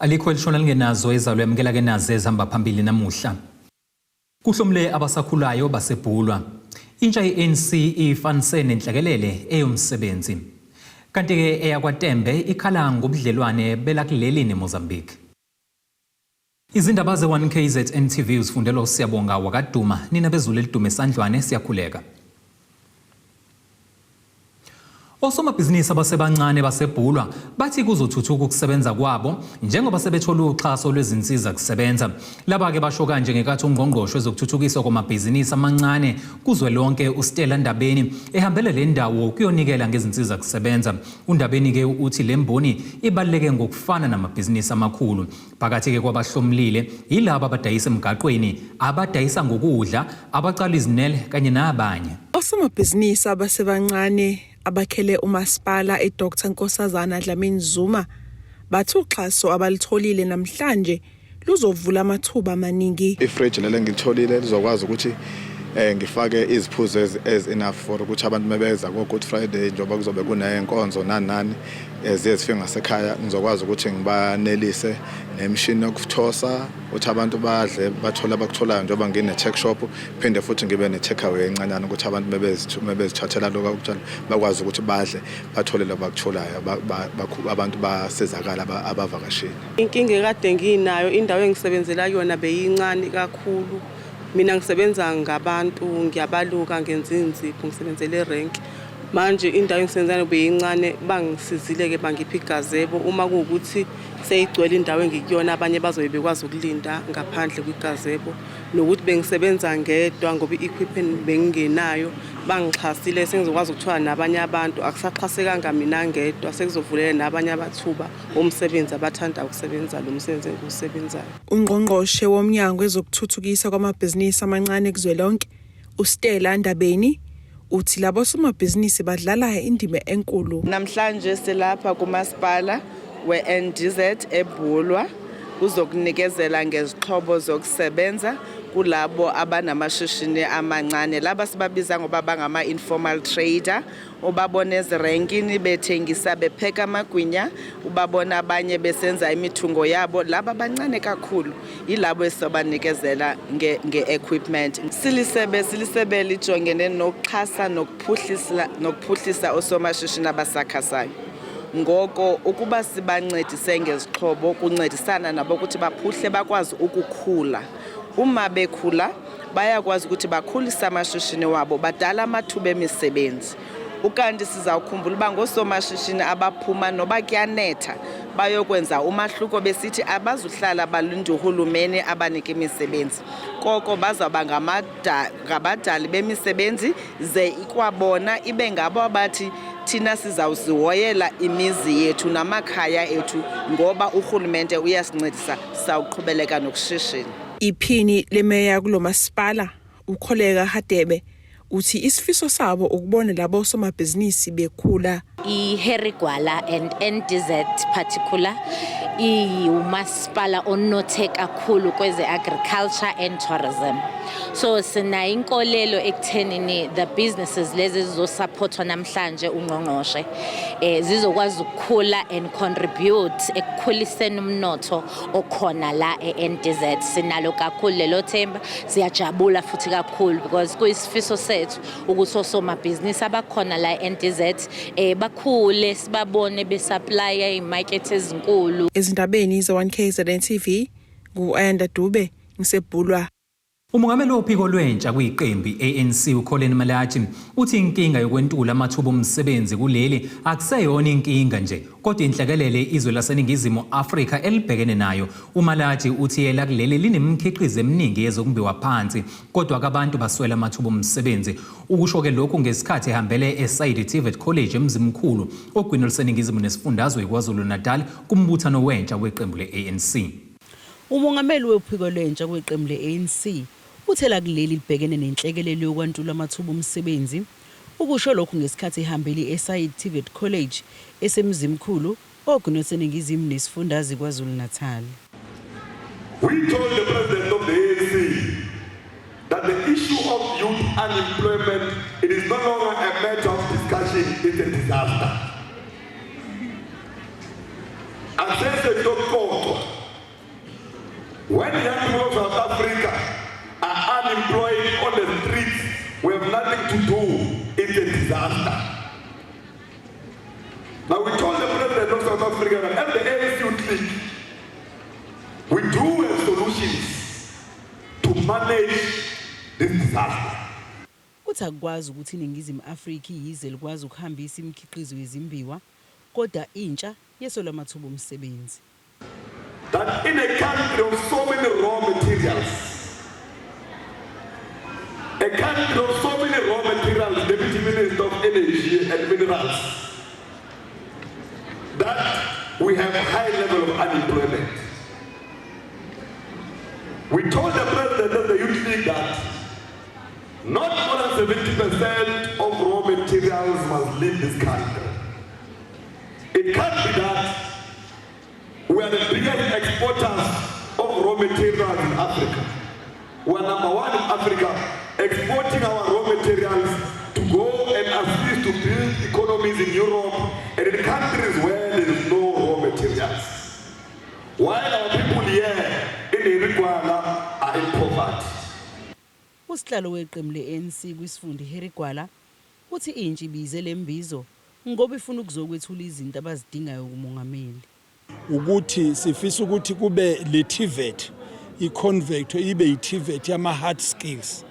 Alikho elishona lingenazo ezalo yamukela ke nazo ezihamba phambili namuhla. Kuhlomule Abasakhulayo basebhulwa. Intsha ye-ANC ifanise nenhlekelele eyomsebenzi. Kanti ke eyakwaTembe Ikhala ngobudlelwane belakuleli neMozambique. Izindaba ze-1KZNTV uzifundelwa uSiyabonga wakaduma nina bezulu elidume esandlwane siyakhuleka. Osomabhizinisi abasebancane basebhulwa bathi kuzothuthuka ukusebenza kwabo njengoba sebethola uxhaso lwezinsiza kusebenza. Laba ke basho kanje ngekathi ungqongqoshe wezokuthuthukiswa kwamabhizinisi amancane kuzwelonke uStella Ndabeni ehambele le ndawo kuyonikela ngezinsiza kusebenza. uNdabeni ke uthi le mboni ibaluleke ngokufana namabhizinisi amakhulu. Phakathi ke kwabahlomlile yilabo abadayisa emgaqweni, abadayisa ngokudla, abacala izinele kanye nabanye. Osomabhizinisi abasebancane abakhele umasipala eDr Nkosazana Dlamini Zuma bathi uxhaso abalitholile namhlanje luzovula amathuba amaningi. Ifridge lele ngitholile lizokwazi ukuthi ngifake iziphuzo enough for ukuthi abantu mebeza ku Good Friday njengoba kuzobe kunenkonzo nani zifike ngasekhaya ngizokwazi ukuthi ngibanelise nemishini yokuthosa ukuthi abantu badle bathola abakutholayo njengoba ngine tech shop phinde futhi ngibe ne takeaway encanana ukuthi abantu mebezithathela lokho ukuthola bakwazi ukuthi badle bathole labakutholayo abantu basizakala abavakashini. Inkinga ekade nginayo indawo engisebenzela yona beyincane kakhulu. Mina ngisebenza ngabantu ngiyabaluka ngenzinzipho ngisebenzele erank. Manje indawo engisebenzana beyincane bangisizile ke bangipha igazebo uma kuukuthi seyigcwele indawo engikuyona abanye bazobe bekwazi ukulinda ngaphandle kwigazebo nokuthi bengisebenza ngedwa ngoba equipment bengingenayo bangixhasile sengizokwazi ukuthola nabanye abantu akusaxhasekanga mina ngedwa sekuzovulela nabanye abathuba omsebenzi abathanda ukusebenza lo msebenzi engiwusebenzayo. Ungqongqoshe womnyango wezokuthuthukiswa kwamabhizinisi amancane kuzwelonke uStella Ndabeni uthi labo somabhizinisi badlala indima enkulu. Namhlanje silapha kumasipala we-NGZ eBulwer uzokunikezela ngezixhobo zokusebenza kulabo abanamashishini amancane laba sibabiza ngoba bangama informal trader. Ubabona ezirenkini bethengisa bepheka amagwinya, ubabona abanye besenza imithungo yabo, laba bancane kakhulu yilabo esobanikezela nge-equipment. Silisebe lijongene nokuxhasa nokuphuhlisa osomashishini abasakhasayo. Ngoko ukuba sibancedise ngezixhobo kuncedisana nabo ukuthi baphuhle bakwazi ukukhula. Uma bekhula bayakwazi ukuthi bakhulise amashishini wabo badala amathuba emisebenzi. Ukanti sizawukhumbula uba ngosomashishini abaphuma noba kuyanetha bayokwenza umahluko besithi abazuhlala balinde uhulumeni abanike imisebenzi. Koko bazaba ngabadali bemisebenzi ze ikwabona ibe ngabo abathi thina sizawuzihoyela imizi yethu namakhaya ethu ngoba uhulumente uyasincedisa sawuqhubeleka nokushishina. Iphini lemeya kulomasipala uKholeka Hadebe uthi isifiso sabo ukubona labo somabhizinisi bekhula. iHerigwala and NDZ particular umasipala onothe kakhulu kweze agriculture and tourism. So sina inkolelo ekuthenini the businesses lezi zizosupportwa namhlanje ungqongqoshe zizokwazi ukukhula and contribute ekukhuliseni umnotho okhona la eNDZ. Sinalo kakhulu lelo themba, siyajabula futhi kakhulu because kuyisifiso sethu ukuthi osomabhizinisi abakhona la eNDZ bakhule sibabone besupply imarket ezinkulu. Ezindabeni ze-1KZNTV ngu-Ayanda Dube ngisebhulwa. Umongameli wophiko lwentsha kuyiqembu ANC uKholeni Malachi uthi inkinga yokwentula amathuba omsebenzi kuleli akuseyona inkinga nje kodwa inhlekelele izwe laseningizimu Afrika elibhekene nayo. uMalachi uthi yela kuleli linemikhiqizo eminingi yezokumbiwa phansi kodwa abantu baswela amathuba omsebenzi. Ukusho ke lokhu ngesikhathi ehambele eSide College emzimkhulu ogwini oluseningizimu nesifundazwe kwaZulu Natal kumbuthano wentsha weqembu le-ANC. Umongameli wophiko lwentsha weqembu le-ANC uthela kuleli libhekene nenhlekelelo yokwantula amathuba omsebenzi. Ukusho lokhu ngesikhathi ehambele eSide College esemzimkhulu ogwini oluseningizimu nesifundazwe kwaZulu Natal. We told the president of the ANC that the issue of youth unemployment, it is no longer a matter of discussion, it's a disaster. And since the When young people of South Africa are unemployed on the streets, we have nothing to do. It's a disaster. Now we told the President of South Africa that at the ANC Youth League, we do have solutions to manage this disaster. Uthi akwazi ukuthi iningizimu Afrika yize likwazi ukuhambisa imikhiqizo yezimbiwa kodwa intsha yesola amathuba omsebenzi. That in a country of so many raw materials, Deputy Minister of Energy and Minerals, that we have a high level of unemployment. We told the President of the Youth League that not more than 70% of raw materials must leave this country. It can't be that we are the biggest exporters of raw materials in Africa. We are number one in Africa, exporting our raw materials to go and assist to build economies in Europe and in countries where there is no raw materials. While our people here in Ikhala are in poverty. Usihlalo weqembu le-ANC kwisifunda iHerigwala uthi intsha ibize lembizo ngoba ifuna ukuzokwethula izinto abazidingayo kumongameli. Ukuthi sifisa ukuthi kube le TVET iconvert ibe i-TVET yama hard skills.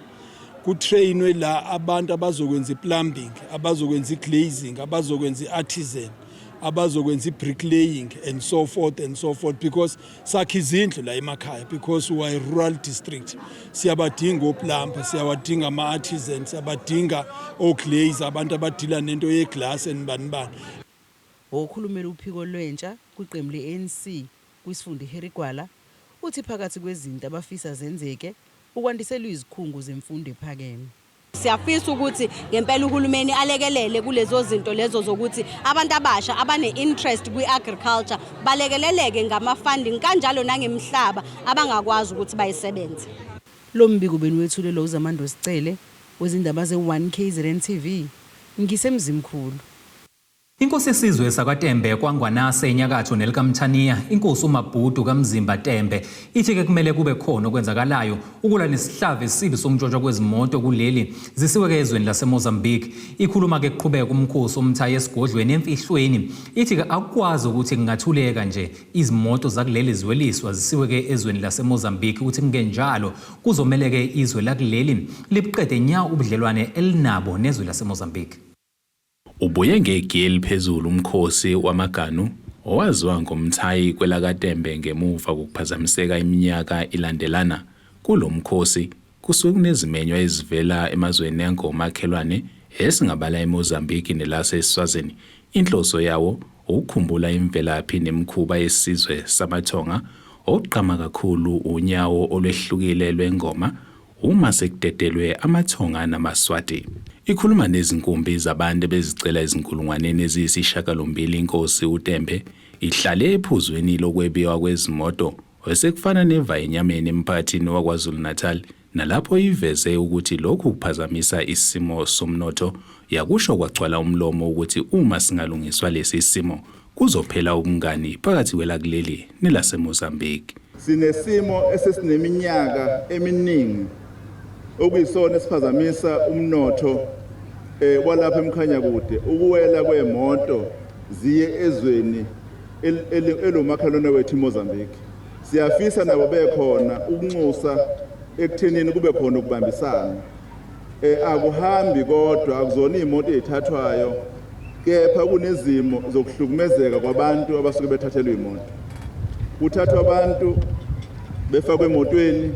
Kutrainwe la abantu abazokwenza plumbing, abazokwenza glazing, abazokwenza artisan, abazokwenza bricklaying and so forth because sakhe izindlu la emakhaya because we are a rural district. Siyabadinga oplumber, siyawadinga ama artisans, siyabadinga oglaze, abantu abadila nento yeglass and banibani. Okhulumela uphiko lwentsha kwiqembu le-ANC kwisifunda iHerigwala uthi phakathi kwezinto abafisa zenzeke ukwandisela izikhungo zemfundo ephakeme. Siyafisa ukuthi ngempela uhulumeni alekelele kulezo zinto lezo zokuthi abantu abasha abane interest kwi-agriculture balekeleleke ngama-funding kanjalo nangemhlaba abangakwazi ukuthi bayisebenze. Lo mbiko benwethulelwa uZamando Sicele wezindaba ze1KZNTV ngisemzimkhulu. Inkosi yesizwe sakwaTembe kwaNgwanase enyakatho nelikaMthaniya inkosi uMabhudu kaMzimba Tembe ithi ke kumele kube khona okwenzakalayo ukulwa nesihlava esibi somtshotshwa kwezimoto kuleli zisiwe ke ezweni laseMozambique. Ikhuluma ke kuqhubeka umkhosi omthayi esigodlweni emfihlweni ithi ke akwazi ukuthi kungathuleka nje izimoto zakuleli ziweliswa zisiwe ke ezweni laseMozambique ukuthi kungenjalo kuzomele ke izwe lakuleli liqede nya ubudlelwane elinabo nezwe laseMozambique. Ubuye ngegeli phezulu umkhosi wamaganu owaziwa ngomthayi kwelakaTembe ngemuva kokuphazamiseka iminyaka ilandelana kulomkhosi kusuke kunezimenywa ezivela emazweni angomakhelwane esingabala eMozambique nelaseSwazini. Inhloso yawo ukukhumbula imvelaphi nemikhuba yesizwe samaThonga oqhama kakhulu unyawo olwehlukile lwengoma uma sekudedelwe amaThonga namaSwati. Ikhuluma nezinkumbi zabantu bezicela izinkulungwaneni eziyisishiyagalombili inkosi uTembe ihlale ephuzweni lokwebiwa kwezimoto osekufana neva enyameni emphakathini waKwaZulu-Natal nalapho iveze ukuthi lokhu kuphazamisa isimo somnotho yakusho kwagcwala umlomo ukuthi uma singalungiswa lesi simo kuzophela ubungani phakathi kwelakuleli nelaseMozambique. Sinesimo esesineminyaka eminingi okuyisona esiphazamisa umnotho walapha emkhanya kude ukuwela kwemoto ziye ezweni elomakhelwane wethu eMozambique. Siyafisa nabo bekhona ukunxusa ekuthenini kube khona ukubambisana. Akuhambi kodwa akuzona imoto ezithathwayo kepha kunezimo zokuhlukumezeka kwabantu abasuke bethathelwe imoto. Kuthathwa abantu befakwe emotweni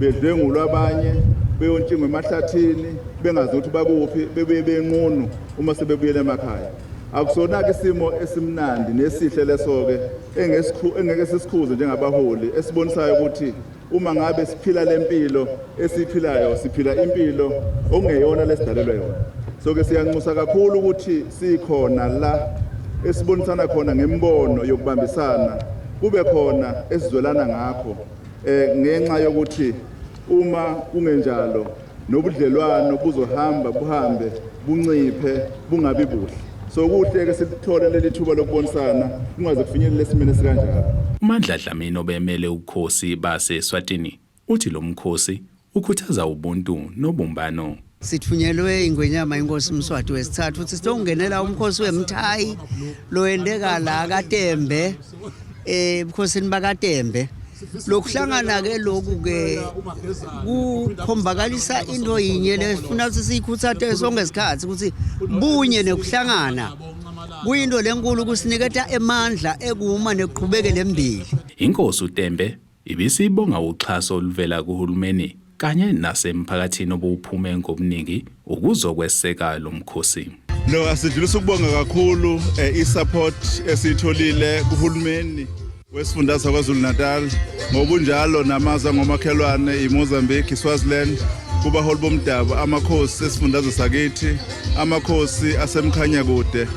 bedlwengulwa abanye beyontshingwa emahlathini bengazi ukuthi bakuphi bebuye benqunu uma sebebuyela emakhaya. Akusona ke isimo esimnandi nesihle leso-ke engeke sisikhuze njengabaholi esibonisayo ukuthi uma ngabe siphila lempilo esiphilayo siphila impilo okungeyona lesidalelwe yona. So-ke siyanxusa kakhulu ukuthi sikhona la esibonisana khona ngembono yokubambisana kube khona esizwelana ngakho ngenxa yokuthi uma kungenjalo nobudlelwano buzohamba buhambe bunciphe bungabi buhle. So kuhle ke sithole leli thuba lokubonisana kungaze kufinyelele esimene sikanjalo. uMandla Dlamini obemele ukhosi base Swatini uthi lo mkhosi ukhuthaza ubuntu nobumbano. Sithunyelwe ingwenyama inkosi uMswati wesithathu futhi sizokungenela umkhosi wemthayi lo endeka la kaTembe ebukhosini bakaTembe. Lokuhlangana ke lokhu ke kukhombakalisa into yinye lefuna ukuthi siyikhuthathe sonke isikhathi ukuthi bunye nekuhlangana kuyinto lenkulu kusiniketa emandla ekuma neqhubekele embili. Inkosi uTembe ibisibonga uxhaso oluvela kuhulumeni kanye nasemphakathini obuphume ngobuningi ukuzokweseka lo mkhosi. Lo asidlulisa ukubonga kakhulu isupport esitholile kuhulumeni wesifundazwe kwaZulu-Natal ngobunjalo namazwe ngomakhelwane iMozambique, iSwaziland, kubaholi bomdabu, amakhosi esifundazwe sakithi, amakhosi asemkhanya kude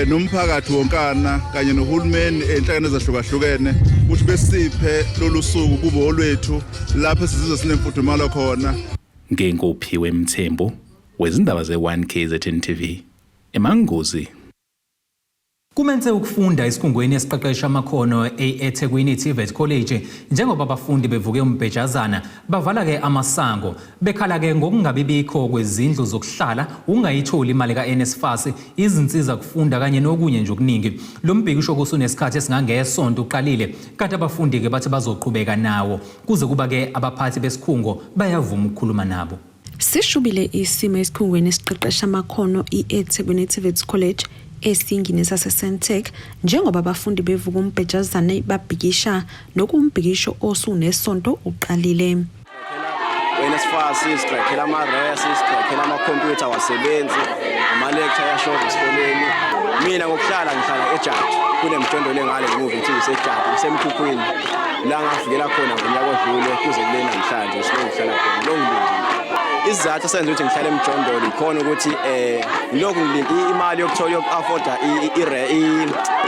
nomphakathi wonkana kanye nohulumeni enhlangano ezahlukahlukene ukuthi besiphe lolu suku kubo olwethu lapho sizizwe sinemfudumalo khona. Ngengophiwe Mthembu wezindaba ze1KZNTV eMangozi. Kumenze ukufunda esikhungweni esiqeqesha amakhono eThekwini TVET College njengoba abafundi bevuke umbhejazana bavala ke amasango bekhala ke ngokungabibikho kwezindlu zokuhlala ungayitholi imali kaNSFAS izinsiza kufunda kanye nokunye nje okuningi. Lo mbhikisho kusunesikhathi esingangesonto uqalile kanti abafundi ke bathi bazoqhubeka nawo kuze kuba ke abaphathi besikhungo bayavuma ukukhuluma nabo. Sishubile isimo esikhungweni esiqeqesha amakhono eThekwini TVET College esingini sase-Sentech njengoba abafundi bevuka umbhejazane babhikisha nokumbhikisho osunesonto uqalile. NSFAS siqeqela ama-res, siqeqela ama-computer wasebenzi, ama-lecture yashoda esikoleni. Mina ngokuhlala ngihlala eJaji kunemjondolo engale ngemuva ukuthi iseJaji isemkhukhwini la ngafikela khona ngonyaka odlule kuze kube namhlanje sihlala khona lo isizathu senza ukuthi ngihlale emjondolo ikhona ukuthi lokhu ngilinde imali yokuthola yoku-afforda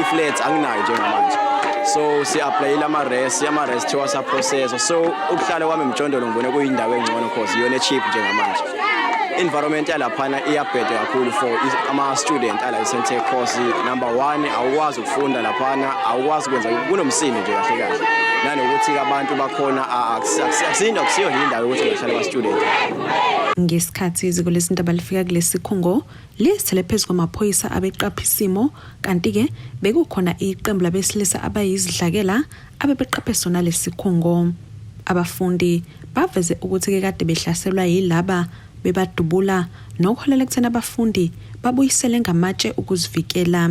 i-flats anginayo njengamanje. So si-applyile ama-res thiwa sa-processor. So ukuhlala kwami emjondolo ngibone kuyindawo engcono cause iyona cheap njengamanje. Environment yalaphana iyabhede kakhulu for ama-student ala i-Sentech course. Number 1 awukwazi ukufunda laphana, awukwazi ukwenza kunomsindo nje kahle kahle. Nanokuthi abantu bakhona akusiyo indawo ukuthi ngihlale ama-student. Ngesikhathi iziko lesindaba lifika kulesi khungo lisithele phezu kwamaphoyisa abeqapha isimo kanti ke bekukhona iqembu labesilisa abayizidlakela abebeqaphe sona lesi khungo. Abafundi baveze ukuthi ke kade behlaselwa yilaba bebadubula nokuholela ekutheni abafundi babuyisele ngamatshe ukuzivikela.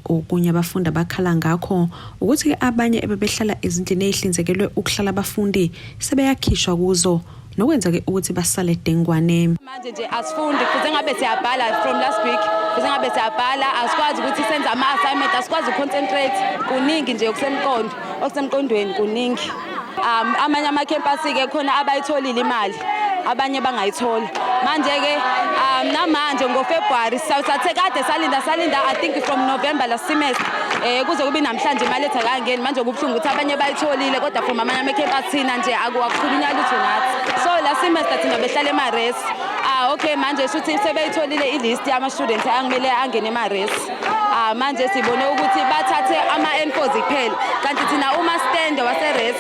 Okunye abafundi abakhala ngakho ukuthi abanye ebebehlala ezindlini ezihlinzekelwe ukuhlala abafundi sebeyakhishwa kuzo nokwenza ke ukuthi basale dengwane. Manje nje asifundi futhi ngabe siyabhala from last week futhi ngabe siyabhala asikwazi ukuthi senze ama-assignment asikwazi uconcentrate kuningi nje okusemqondweni kuningi. Amanye ama-campus ke khona abayitholile imali abanye bangayithola. Manje ke namanje ngoFebruary sathe kade salinda I think from November last semester kuze kube namhlanje imali ethakangeni manje kubhlungu ukuthi abanye bayitholile kodwa from amanye ama-campus thina nje akuwakhulunywa lutho nathi. So last semester thina behlala ema-res. Okay manje shuthi sebeyitholile ilist yama-student angimele angene ema-res. Manje sibone ukuthi bathathe ama-N4 kuphela kanti thina uma stand wase-res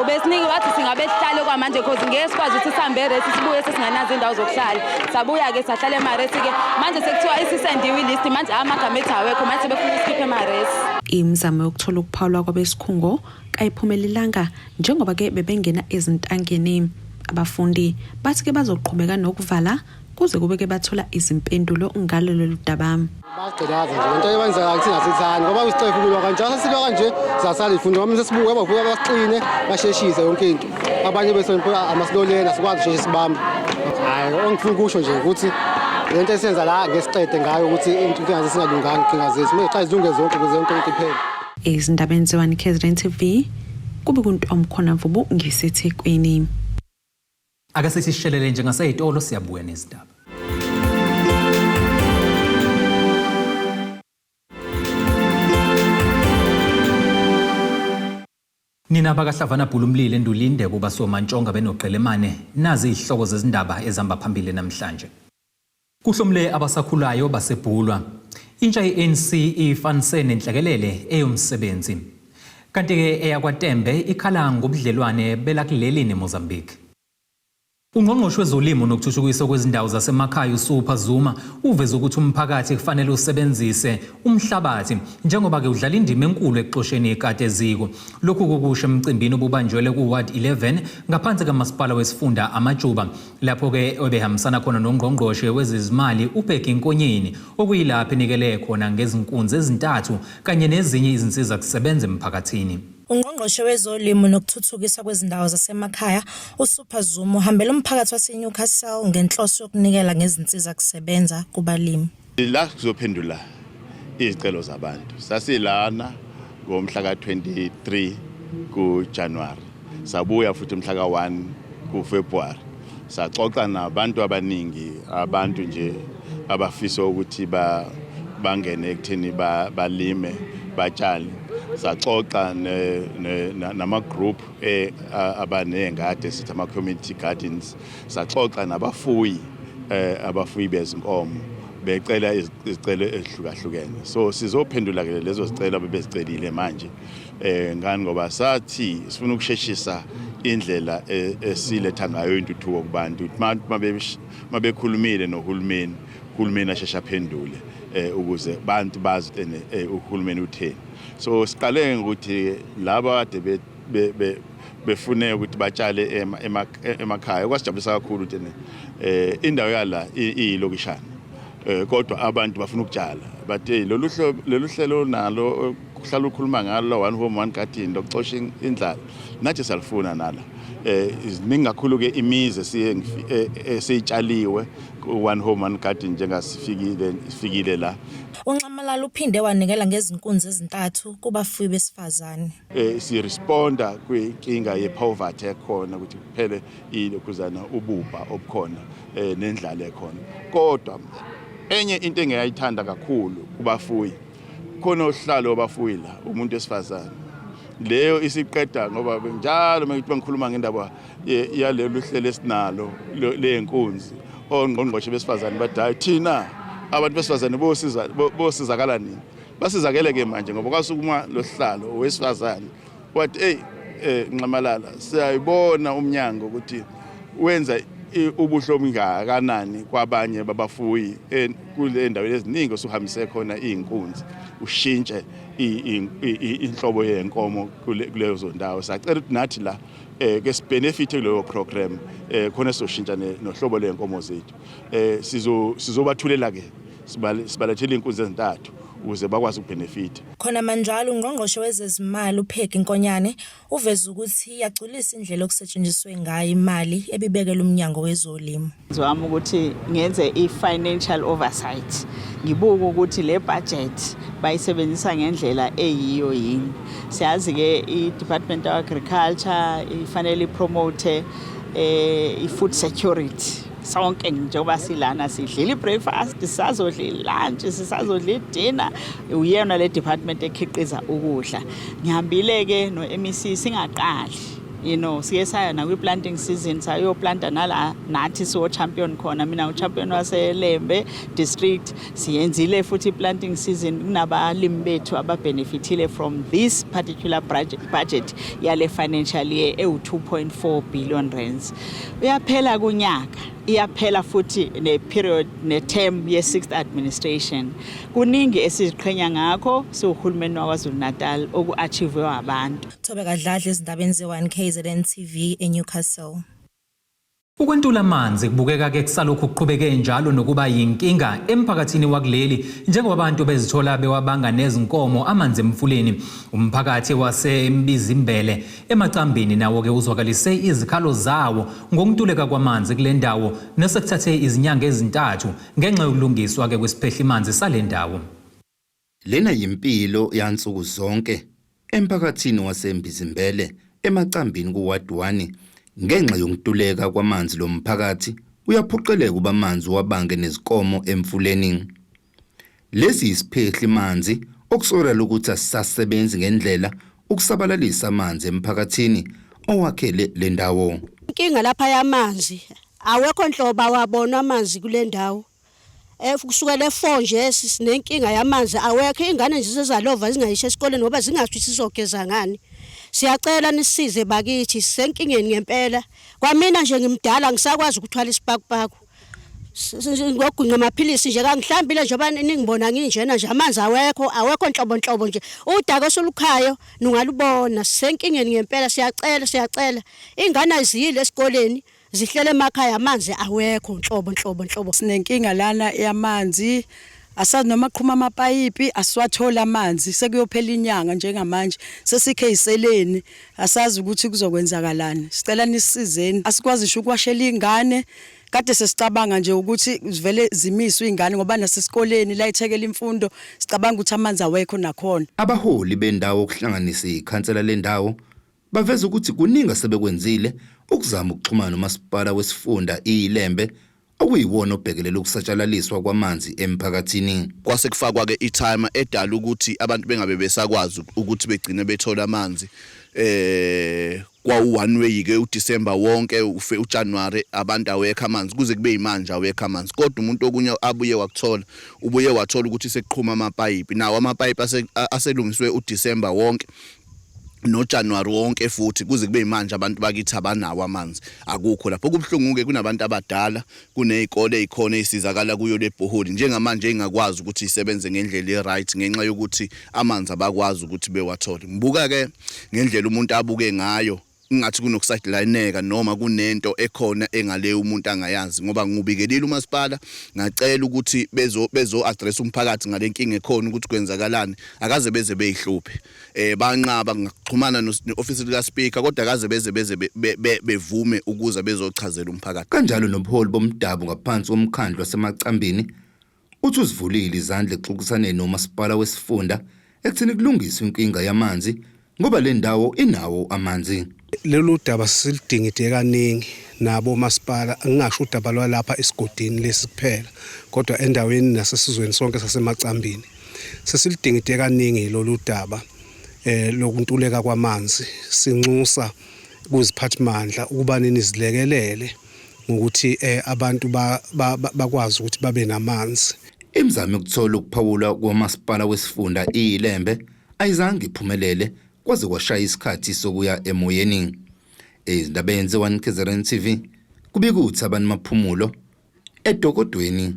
ubesiniki wathi singabehlale kwamanje cause ngeke sikwazi ukuthi sihambe e-res sibuye sesinganazo indawo zokuhlala. Sabuya ke sahlala ema-res ke manje sekuthiwa isisendiwe ilist manje amagama ethi awekho manje sebefuna usikhiphe ema-res. Imizamo yokuthola ukuphawulwa kwabesikhungo kayiphumelelanga njengoba ke bebengena ezintangeni. Abafundi bathi ke bazoqhubeka nokuvala kuze kube ke bathola izimpendulo ngalolu daba. Baqhelaza nje into eyenza ukuthi singasithani ngoba usicefe kulwa kanjalo sibeka kanje sasala ifundo ngoba sesibuke bavuka baqine basheshise yonke into. Abanye besonto amasilolena sikwazi sheshe sibambe. Hayi ongifuna ukusho nje ukuthi lento esenza la ngesiqede ngayo ukuthi inkinga singalunganga inkinga zethu manje xa izilunge zonke kuze yonke into iphele. Izindabeni ze1KZNTV kube kunto omkhona mvubu ngiseThekwini. Ake sisishelele njengaseyitolo siyabuya nezindaba. Nina bakaHlavana Bhulumlile Ndulinde kuba soMantshonga benoqelemane nazi izihloko zezindaba ezihamba phambili namhlanje. Kuhlomule Abasakhulayo basebhulwa. Intsha yeANC ifanise nenhlekelele eyomsebenzi. Kanti-ke eyakwaTembe ikhala ngobudlelwane belakuleli neMozambique. Ungqongqoshe wezolimo nokuthuthukiswa kwezindawo zasemakhaya uSupha Zuma uveza ukuthi umphakathi kufanele usebenzise umhlabathi njengoba ke udlala indima enkulu ekuxosheni ikati eziko. Lokhu kokusho emcimbini obubanjwele kuWard 11 ngaphansi kamasipala wesifunda Amajuba lapho ke obehambisana khona nongqongqoshe wezezimali uBheki Nkonyeni okuyilapho enikele khona ngezinkunzi ezintathu kanye nezinye izinsiza kusebenza emphakathini. Ungqongqoshe wezolimo nokuthuthukiswa kwezindawo zasemakhaya uSupha Zuma uhambela umphakathi waseNewcastle ngenhloso yokunikela ngezinsiza kusebenza kubalimi. La kuzophendula izicelo zabantu. Sasilana ngomhla ka23 kuJanuary. Sabuya futhi umhla ka1 kuFebruary. Saxoxa nabantu abaningi, abantu nje abafisa ukuthi bangene ekutheni balime, batshale. Saxoxa nama group abanengade sithi ama community gardens. Saxoxa nabafuyi abafuyi bezinkomo becela izicelo ezihlukahlukene. So sizophendula ke lezo zicelo abebezicelile manje ngani ngoba sathi sifuna ukusheshisa indlela esiletha ngayo intuthuko kubantu. Mabekhulumile nohulumeni, uhulumeni ashesha phendule ukuze abantu bazi uhulumeni utheni. So siqale ukuthi laba ade befune ukuthi batshale emakhaya kwasijabulisa kakhulu ukuthi indawo yala iyilokishana kodwa abantu bafuna ukutshala but lolu hlelo nalo kuhlala ukhuluma ngalo one home one garden lokuxosha indlala nathi salifuna nala iziningi kakhulu ke imizi siyitshaliwe one home one garden njengasifikile la. UNxamalala uphinde wanikela ngezinkunzi ezintathu kubafuyi besifazane. Si responda kwinkinga yepoverty ekhona ukuthi kuphele ilokhuzana ububha obukhona nendlala ekhona. Kodwa enye into engiyayithanda kakhulu kubafuyi khona ohlalo abafuyi la umuntu esifazane. Leyo isiqeda ngoba njalo mangikhuluma ngendaba yalelo hlelo esinalo leenkunzi ongqongqoshe besifazane badala thina abantu besifazane bosizakala nini basizakele ke manje ngoba kwasukuma lo hlalo owesifazane wathi Nxamalala siyayibona umnyango ukuthi wenza ubuhlo obungakanani kwabanye babafuyi kule ndawo eziningi osuhambise khona izinkunzi ushintshe inhlobo yenkomo kulezo ndawo. Sacela ukuthi nathi la ke sibenefite kuleyo program khona soshintsha nohlobo lwenkomo zethu. Sizobathulela ke sibalethele inkunzi ezintathu ukuze bakwazi ukubenefit. Khona manjalo ungqongqoshe wezezimali uBheki Nkonyane uveza ukuthi yagculisa indlela okusetshenziswe ngayo imali ebibekela umnyango wezolimo. Ngizama ukuthi ngenze i-financial oversight. Ngibuka ukuthi le budget bayisebenzisa ngendlela eyiyo yini. Siyazi ke i-Department of Agriculture ifanele ipromote i-food security. Sonke njengoba silana sidlela i-breakfast, sisazodla lunch, sisazodla i-dinner, uyena le department ekhiqiza ukudla. Ngihambile ke no-MEC singaqali. Siye saya na kwi-planting season sayoplanta nala nathi so champion khona mina u-champion waseLembe district siyenzile futhi planting season kunabalimi bethu ababenefitile from this particular budget yale financial year e2.4 billion rands. Uyaphela kunyaka iyaphela futhi ne-period ne-term ye-6th administration. Kuningi esiziqhenya ngakho siwuhulumeni waKwaZulu-Natal oku-achieve abantu. Thobe kadladla ezindabeni ze1KZNTV eNewcastle. Ukwentula amanzi kubukeka ke kusalokhu kuqhubeke njalo nokuba yinkinga emphakathini wakuleli njengoba abantu bezithola bewabanga nezinkomo amanzi emfuleni. Umphakathi waseMbizimbele emacambini nawo ke uzwakalise izikhalo zawo ngokuntuleka kwamanzi kule ndawo nesekuthathe izinyanga ezintathu ngenxa yokulungiswa ke kwesiphehlimanzi sale ndawo. Lena yimpilo yansuku zonke emphakathini waseMbizimbele emacambini kuWard 1 ngenxa yokuntuleka kwamanzi lomphakathi uyaphuqeleka kuba amanzi wabange nezikomo emfuleni. Lesi isiphehli manzi okusola ukuthi asisasebenzi ngendlela ukusabalalisa amanzi emphakathini owakhele le ndawo. Inkinga lapha yamanzi awekho nhlobo wabona amanzi kule ndawo. kusukela e4 nje sinenkinga yamanzi awekho ingane nje sezalova zingayisho esikoleni ngoba zingathi sizogeza ngani. Siyacela nisize bakithi sisenkingeni ngempela. Kwamina nje ngimdala ngisakwazi ukuthwala isipakpaku. Ngokunqa amaphilisi nje kangihlambile njengoba ningibona nginjena nje amanzi awekho nhlobo nje. Udaka osolukhayo ningalubona sisenkingeni ngempela siyacela. Ingane aziyile esikoleni. Zihlele emakhaya amanzi awekho nhlobo. Sinenkinga lana yamanzi. Asazi noma qhuma amapayipi asiwathola amanzi sekuyophela inyanga njengamanje sesikhe iseleni asazi ukuthi kuzokwenzakalani. Sicela nisizeni asikwazi nje ukwashela ingane kade sesicabanga nje ukuthi zivele zimiswe ingane ngoba nasesikoleni la ithekela imfundo sicabanga ukuthi amanzi awekho nakhona. Abaholi bendawo okuhlanganisa ikhansela lendawo baveza ukuthi kuningi sebekwenzile ukuzama ukuxhumana nomasipala wesifunda iLembe okuyiwona obhekelela ukusatshalaliswa kwamanzi emphakathini. Kwase kufakwa ke i-timer edala ukuthi abantu bengabe besakwazi ukuthi begcine bethola amanzi kwa u1 way ke uDisemba wonke uJanuary abantu awekho amanzi kuze kube imanje awekho amanzi kodwa umuntu okunye ubuye wathola ukuthi seqhuma amapayipi nawo amapayipi aselungiswe uDisemba wonke noJanuary wonke futhi kuze kube imanje abantu bakithi abanawo amanzi akukho lapho kubhlungu ke kunabantu abadala kunezikole ezikhona ezisizakala kuyo lebhoholi njengamanje engakwazi ukuthi isebenze ngendlela eright ngenxa yokuthi amanzi abakwazi ukuthi bewathole. Ngibuka ke ngendlela umuntu abuke ngayo ngathi kunokusidelineka noma kunento ekhona engale umuntu angayazi ngoba ngubikelile umasipala ngacela ukuthi bezo address umphakathi ngalenkinga ekhona ukuthi kwenzakalani akaze beze beyihluphe banqaba ngaxhumana no-office lika speaker kodwa akaze beze bevume ukuza bezochazela umphakathi. Kanjalo nobuholi bomdabu ngaphansi komkhandlu wasemacambini uthi uzivulile izandla exoxisaneni nomasipala wesifunda ekuthini kulungiswe inkinga yamanzi ngoba le ndawo inawo amanzi. Lolu daba silidingide kaningi nabo masipala ngingasho udaba lwalapha esigodini lesi kuphela kodwa endaweni nasesizweni sonke sasemacambini sesilidingide kaningi lolu daba lokuntuleka kwamanzi sinxusa kuziphathimandla ukuba nizilekelele ngokuthi abantu bakwazi ukuthi babe namanzi. Imizamo yokuthola ukuphawula kwamasipala wesifunda iLembe ayizange iphumelele kwaze kwashaya isikhathi sokuya emoyeni. Ezindabeni ze1KZNTV kubikuthi abantu maphumulo edokodweni.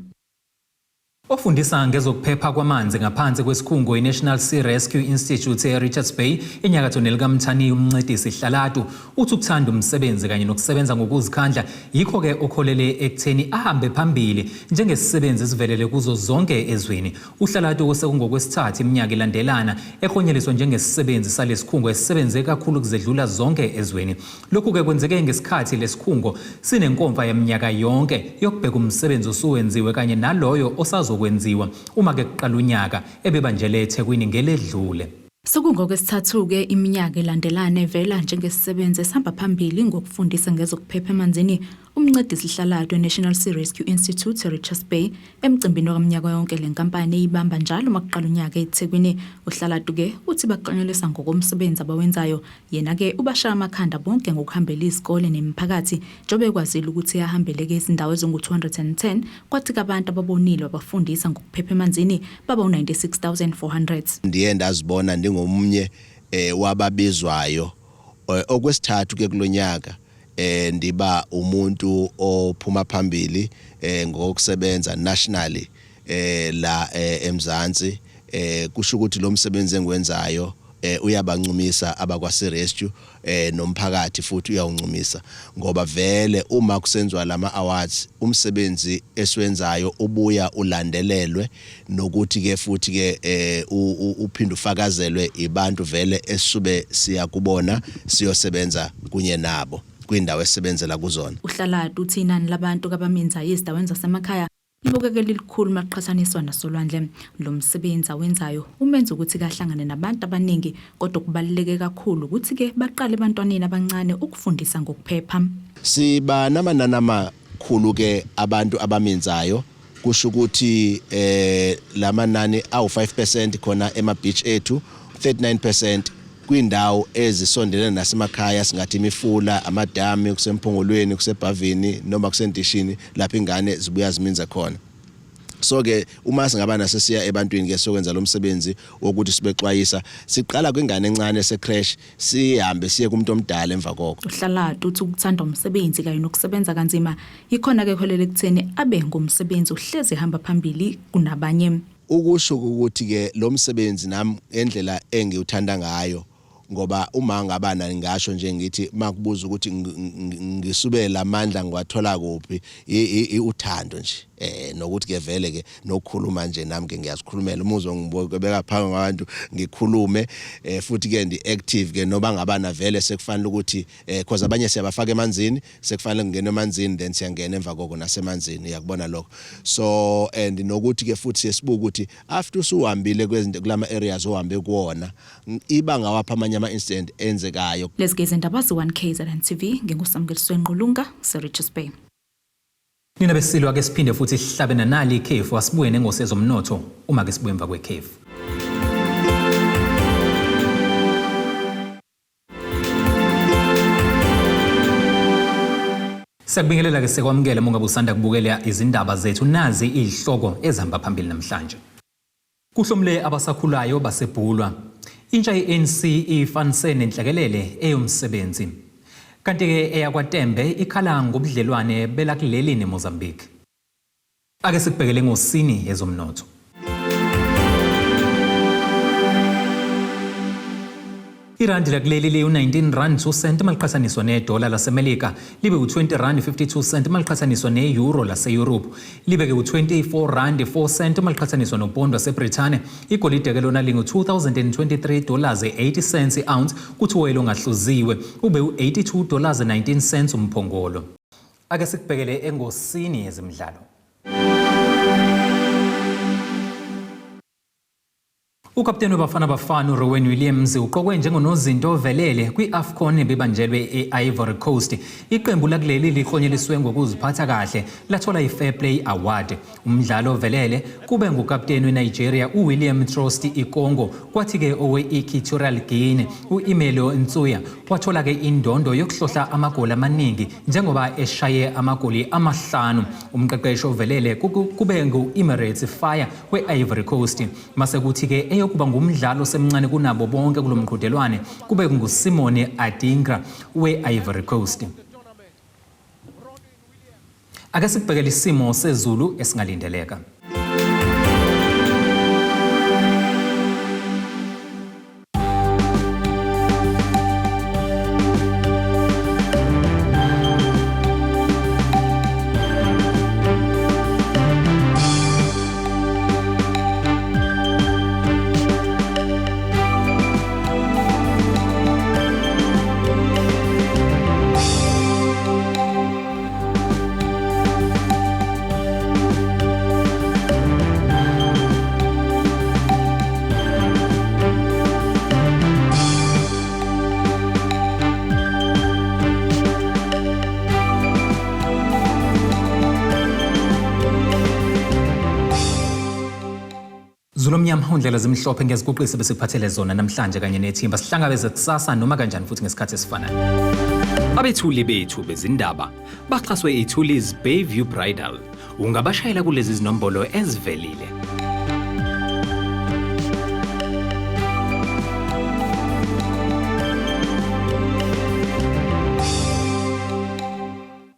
Ofundisa ngezokuphepha kwamanzi ngaphansi kwesikhungo iNational Sea Rescue Institute eRichards Bay enyakatho nelikaMthani umncedisi Hlalatu uthi ukuthanda umsebenzi kanye nokusebenza ngokuzikhandla yikho ke okholele ekutheni ahambe phambili njengesisebenzi esivelele kuzo zonke ezweni. uHlalatu osekungokwesithathu iminyaka ilandelana ehonyeliswa njengesisebenzi salesikhungo esisebenze kakhulu kuzedlula zonke ezweni. Lokhu ke kwenzeke ngesikhathi lesikhungo sinenkomfa yeminyaka yonke yokubheka umsebenzi osuwenziwe kanye naloyo osazo kwenziwa uma ke kuqala unyaka ebebanjele eThekwini ngeledlule. Sokungokwesithathu-ke iminyaka elandelana evela njengesisebenzi esihamba phambili ngokufundisa ngezokuphepha emanzini umncedisi Hlalatu eNational Sea Rescue Institute eRichards Bay emcimbini waminyaka yonke lenkampani eyibamba njalo makuqala unyaka eThekwini. uHlalatu-ke uthi baqonelisa ngokomsebenzi abawenzayo yena-ke ubashaya amakhanda bonke ngokuhambela izikole nemiphakathi njengoba ekwazile ukuthi ahambeleke izindawo ezingu-210 kwathi abantu ababonile abafundisa ngokuphepha emanzini baba u-96,400. Ndiye ndazibona ndingomnye wababizwayo okwesithathu ke kulonyaka ndiba umuntu ophuma phambili ngokusebenza nationally la eMzansi kusho ukuthi lo msebenzi engwenzayo uyabancumisa abakwa-Sea Rescue nomphakathi futhi uyawuncumisa ngoba vele uma kusenziwa lama awards umsebenzi esiwenzayo ubuya ulandelelwe nokuthi ke futhi ke uphinde ufakazelwe ibantu vele esube siyakubona siyosebenza kunye nabo kwindawo esebenzela kuzona. uHlalatu uthi inani labantu abamenzayo ezindaweni zasemakhaya libukeke likhulu maqhathaniswa nasolwandle. Lo msebenzi awenzayo umenza ukuthi kahlangane nabantu abaningi kodwa kubaluleke kakhulu ukuthi ke baqale abantwaneni abancane ukufundisa ngokuphepha. Siba namanana khulu ke abantu abamenzayo kusho ukuthi lamanani awu5% khona ema-beach ethu 39% kwindawo ezisondelene nasemakhaya singathi imifula amadami kusemphongolweni kusebhavini noma kusendishini lapho ingane zibuya ziminza khona. So ke uma singaba nasesiya ebantwini ke sokwenza lo msebenzi wokuthi sibexwayisa siqala kwingane encane secrash sihambe siye kumuntu omdala emva kokho. Uhlala uthi ukuthanda umsebenzi kanye nokusebenza kanzima ikhona ke kholele ekutheni abe ngumsebenzi uhleze hamba phambili kunabanye. Ukusho ukuthi ke lo msebenzi nami endlela engiwuthanda ngayo ngoba uma ngabana ngisho nje ngithi makubuza ukuthi ngisubela amandla ngiwathola kuphi uthando nje nokuthi ke vele ke nokukhuluma nje nami ke ngiyazikhulumela umuzwa ngibeka phanga ngabantu ngikhulume futhi ke ndi active ke noba ngabana vele sekufanele ukuthi because abanye siyabafaka emanzini sekufanele ngene emanzini then siyangena emva koko nasemanzini yakubona lokho so and nokuthi ke futhi sesibuka ukuthi after usuhambile kwezinto kulama areas ohambe kuona iba ngawapha amanye ama incident enzekayo. Lesgeze indaba ze1KZNTV ngingusamgeliswe Nqulunga Richards Bay. Nina besilwa ke siphinde futhi sihlabena nali ikhefu asibuye nengosezwe zomnotho uma ke sibuye emva kwekhefu. Sakubingelela ke sekwamukela monga busanda kubukela izindaba zethu nazi izihloko ezihamba phambili namhlanje. Kuhlomule abasakhulayo basebhulwa. Intsha ye-ANC ifanise nenhlekelele eyomsebenzi. Kanti ke eyakwaTembe Ikhala ngobudlelwane belakuleli neMozambique. Ake sikubhekele ngosini yezomnotho. Irandi lakuleli liyu 19 rand 2 cent maliqhathaniswa nedola laseMelika libe u20 rand 52 cent maliqhathaniswa neeuro laseEurope libe ke u24 rand 4 cent maliqhathaniswa nopondo waseBrithani igolide ke lona lingu $2023.80 ounce kuthi oil ongahluziwe ube u$82.19 umphongolo. Ake sikubhekele engosini yezemidlalo. Ukapteni wabafana bafana Rowan Williams uqokwe njengonozinto velele kwi-AFCON ebibanjelwe e-Ivory Coast. Iqembu lakuleli lihlonyeliswe ngokuziphatha kahle lathola i-Fair Play Award. Umdlalo velele kube ngukapteni weNigeria uWilliam Trost iCongo kwathi ke owe-Equatorial Guinea uImelo Ntsuya wathola ke indondo yokuhlohla amagoli amaningi njengoba eshaye amagoli amahlanu. Umqeqeshi ovelele kube ngu-Emirates Fire we-Ivory Coast. Mase kuthi ke kuba ngumdlalo semncane kunabo bonke kulomqhudelwane kube nguSimone Adingra we-Ivory Coast. Ake sikubhekele isimo sezulu esingalindeleka. Zulomnyama undlela zimhlophe ngiyaziguqisa bese kuphathele zona namhlanje kanye nethimba sihlangabeze kusasa noma kanjani futhi ngesikhathi esifanayo. Abethuli bethu bezindaba baxhaswe iTulis Bayview Bridal. Ungabashayela kulezi zinombolo ezivelile